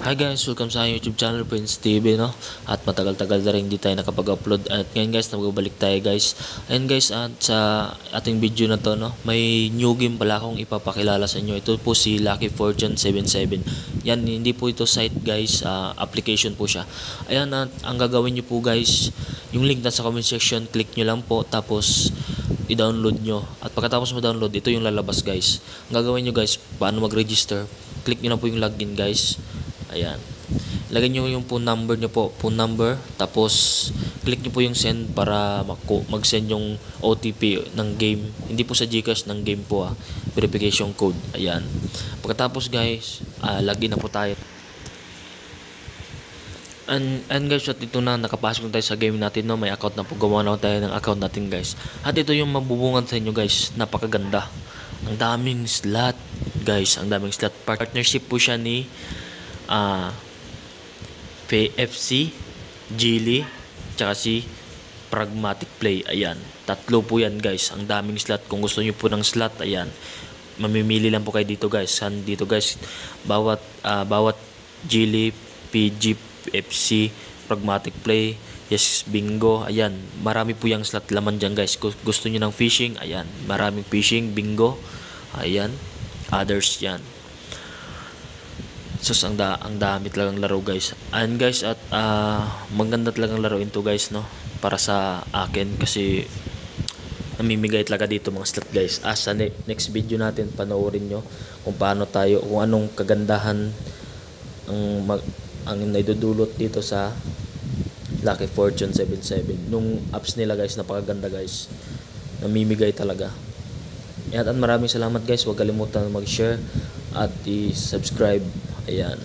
Hi guys, welcome sa YouTube channel Prince TV, no? At matagal-tagal na rin hindi tayo nakapag-upload. At ngayon guys, nagbabalik tayo guys. Ayan guys, at sa ating video na to, no, may new game pala akong ipapakilala sa inyo. Ito po si Lucky Fortune 77. Yan, hindi po ito site guys, application po siya. Ayan, at ang gagawin nyo po guys, yung link na sa comment section, click nyo lang po, tapos i-download nyo. At pagkatapos mo download, ito yung lalabas guys. Ang gagawin nyo guys, paano mag-register, click nyo na po yung login guys. Ayan. Lagay nyo yung phone number nyo po. Phone number. Tapos, click nyo po yung send para mag-send yung OTP ng game. Hindi po sa Gcash, ng game po verification code. Ayan. Pagkatapos guys, login na po tayo. And guys, at ito na, nakapasok na tayo sa game natin, no? May account na po. Gawa na tayo ng account natin guys. At ito yung mabubungan sa inyo guys. Napakaganda. Ang daming slot guys. Ang daming slot. Partnership po siya ni PFC, Geely, tsaka si Pragmatic Play. Ayan, tatlo po yan guys. Ang daming slot. Kung gusto nyo po ng slot, ayan, mamimili lang po kayo dito guys. Dito guys, bawat Geely, PG, PFC, Pragmatic Play, Yes Bingo, ayan, marami po yung slot laman dyan guys. Gusto nyo ng fishing, ayan, maraming fishing, bingo, ayan, others yan. So ang dami talagang laro guys. And guys, at maganda talagang laro ito guys, no, para sa akin, kasi namimigay talaga dito mga slot guys. Sa next video natin, panoorin nyo kung paano tayo, kung anong kagandahan ang naidudulot dito sa Lucky Fortune 77. Nung apps nila guys, napakaganda guys, namimigay talaga. At maraming salamat guys. Huwag kalimutan mag-share at i-subscribe. Ayan.